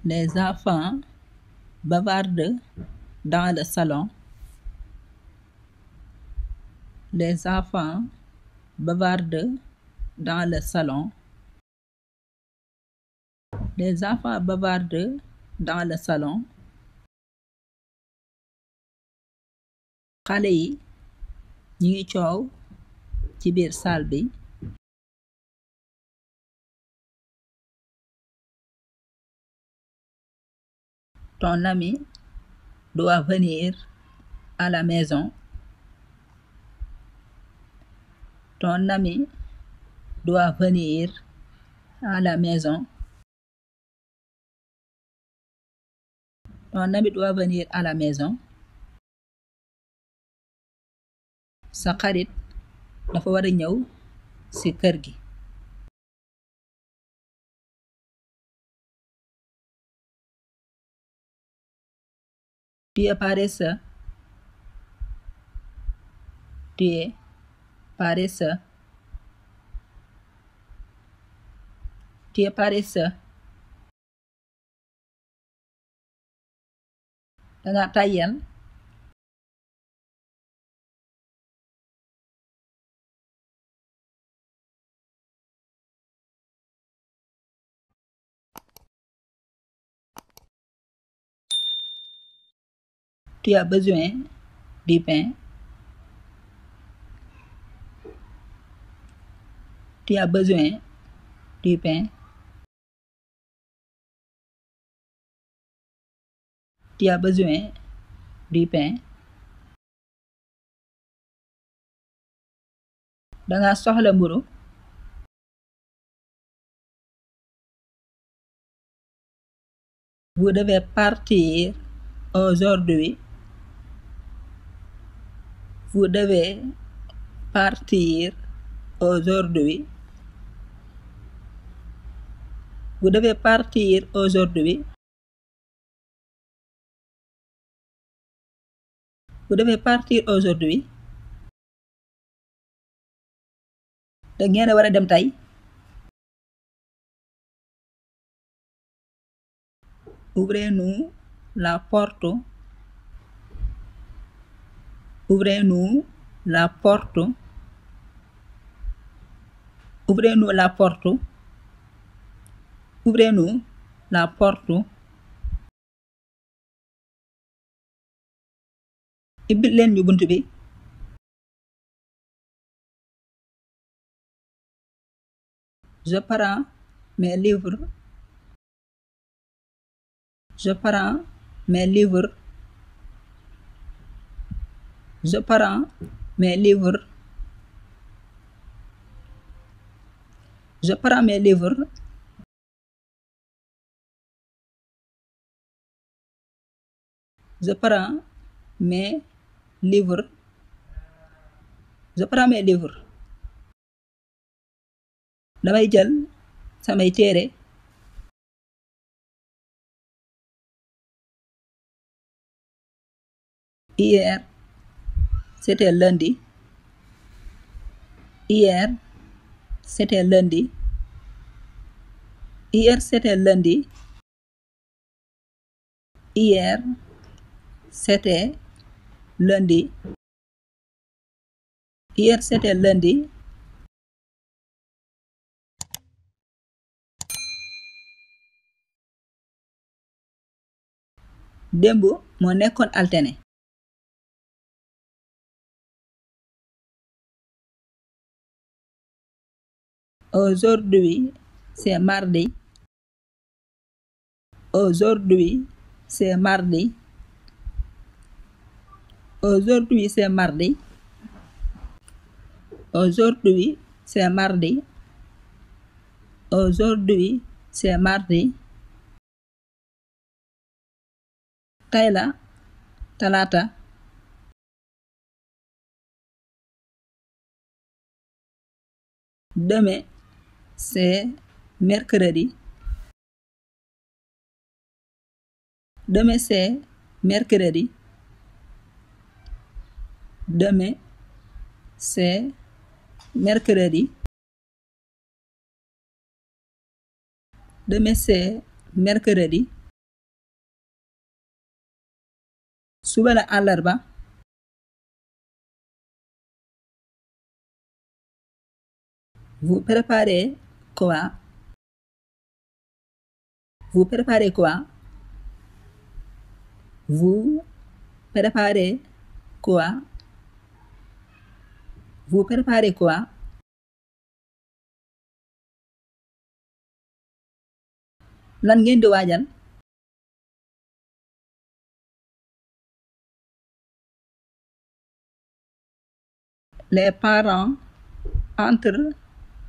Les enfants bavardent dans le salon. Les enfants bavardent dans le salon. Les enfants bavardent dans le salon. Xale yi ñi ngi coow ci biir salle bi. Ton ami doit venir à la maison. Ton ami doit venir à la maison. Ton ami doit venir à la maison. Sa xarit dafa war a ñëw ci kër gi. Tu es paresseux. Tu es paresseux. Tu es paresseux. Danga tàyyel. Tu as besoin du pain. Tu as besoin du pain. Tu as besoin du pain. Danga soxla mburu. Vous devez partir aujourd'hui. Vous devez partir aujourd'hui. Vous devez partir aujourd'hui. Vous devez partir aujourd'hui. Da ngeen a war a dem tey. Ouvrez-nous la porte. Ouvrez-nous la porte. Ouvrez-nous la porte. Ouvrez-nous la porte. Ibbil leen ñu bunt bi. Je prends mes livres. Je prends mes livres. Je prends mes livres. Je prends mes livres. Je prends mes livres. Je prends mes livres. Damay jël samay téere. Hier, c'était lundi. Hier, c'était lundi. Hier, c'était lundi. Hier, c'était lundi. Hier, c'était lundi. Démb moo nekkoon altine. Aujourd'hui, c'est mardi. Aujourd'hui, c'est mardi. Aujourd'hui, c'est mardi. Aujourd'hui, c'est mardi. Aujourd'hui, c'est mardi. Tey la talaata. Demain, c'est mercredi. Demain, c'est mercredi. Demain, c'est mercredi. Demain, c'est mercredi. suba la àllarba. Vous préparez quoi? Vous préparez quoi? Vous préparez quoi? Vous préparez quoi? Lan ngeen di waajal? Les parents entrent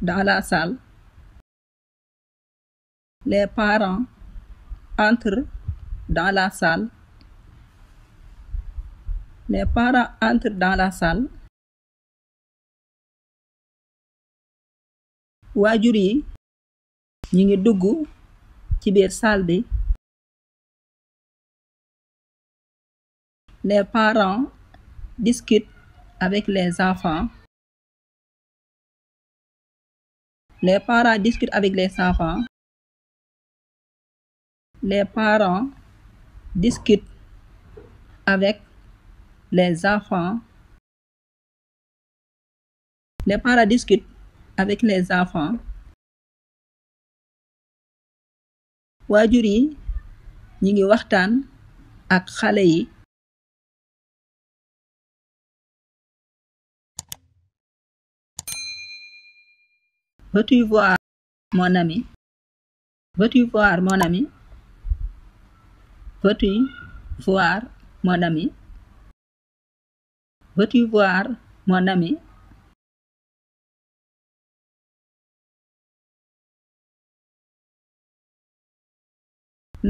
dans la salle. Les parents entrent dans la salle. Les parents entrent dans la salle. Waajur yi ñi ngi dugg ci biir salle bi. Les parents discutent avec les enfants. Les parents discutent avec les enfants. Les parents discutent avec les enfants. Les parents discutent avec les enfants. Waajur yi ñi ngi waxtaan ak xale yi. Veux-tu voir mon ami? Veux-tu voir mon ami? Veux-tu voir mon ami? Veux-tu voir mon ami?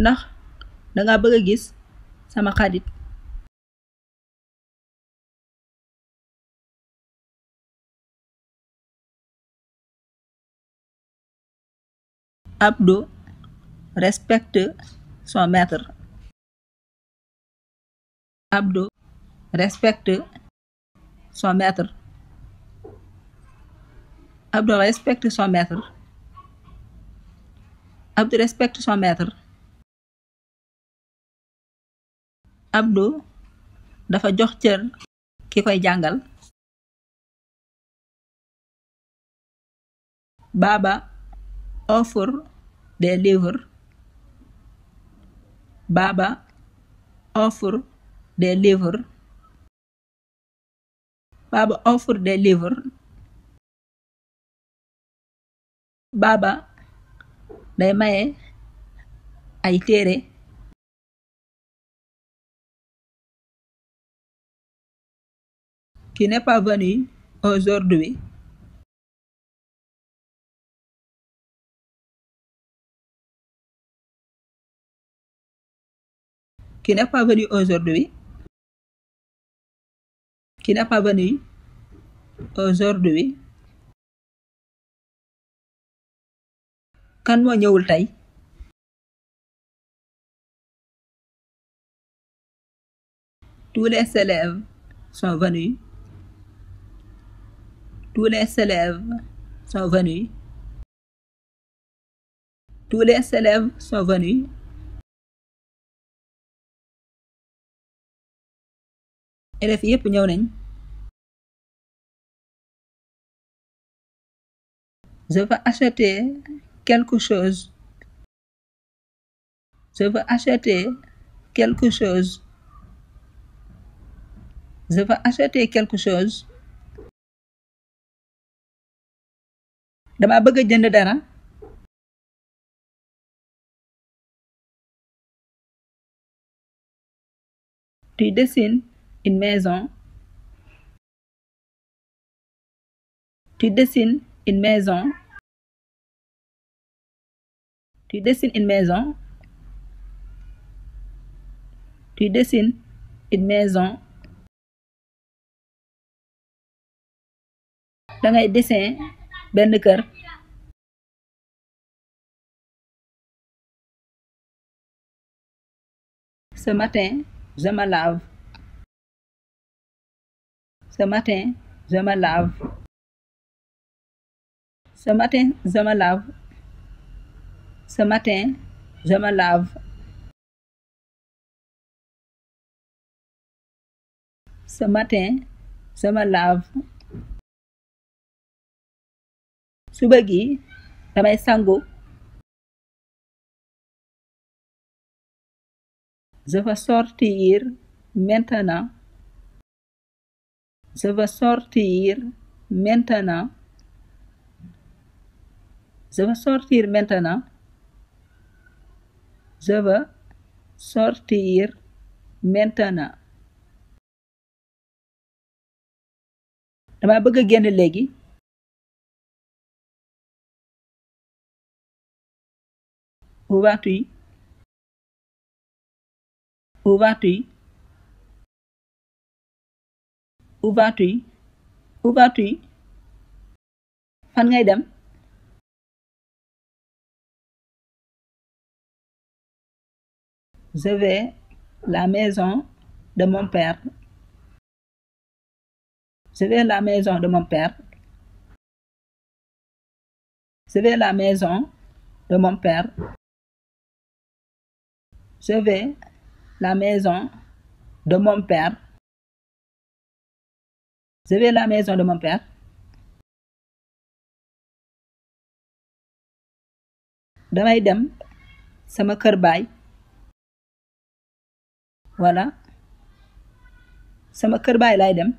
Ndax danga bëgg a gis sama xarit? Abdou respecte son maître. Abdou respecte son maître. Abdou respecte son maître. Abdou respecte son maître. Abdou dafa jox cër ki koy jàngal. Baba offre des livres. Baba offre des livres. Baba offre des livres. Baba day maye ay téere. Qui n'est pas venu aujourd'hui. Qui n'est pas venu aujourd'hui. Qui n'est pas venu aujourd'hui. Kan moo ñëwul tey. Tous les élèves sont venus. Tous les élèves sont venus. Tous les élèves sont venus. Élèves yépp ñëw nañ. Je veux acheter quelque chose. Je veux acheter quelque chose. Je veux acheter quelque chose. Dama bëgg a jënd dara. Tu dessines une maison. Tu dessines une maison. Tu dessines une maison. Tu dessines une maison. Dangay dessin benn kër. Ce matin, je me lave. Ce matin, je me lave. Ce matin, je me lave. Ce matin, je me lave. Ce matin, je me lave. Suba gi damay sangu. Je veux sortir maintenant. Je veux sortir maintenant. Je veux sortir maintenant. Je veux sortir maintenant. dama bëgg a génn léegi. Où vas-tu? Où vas-tu? Où vas-tu? Où vas-tu? Fan ngay dem? Je vais la maison de mon père. Je vais la maison de mon père. Je vais la maison de mon père. Je vais la maison de mon père. Je vais la maison de mon père. damay dem sama kër baay. Voilà. Sama kër baay laay dem.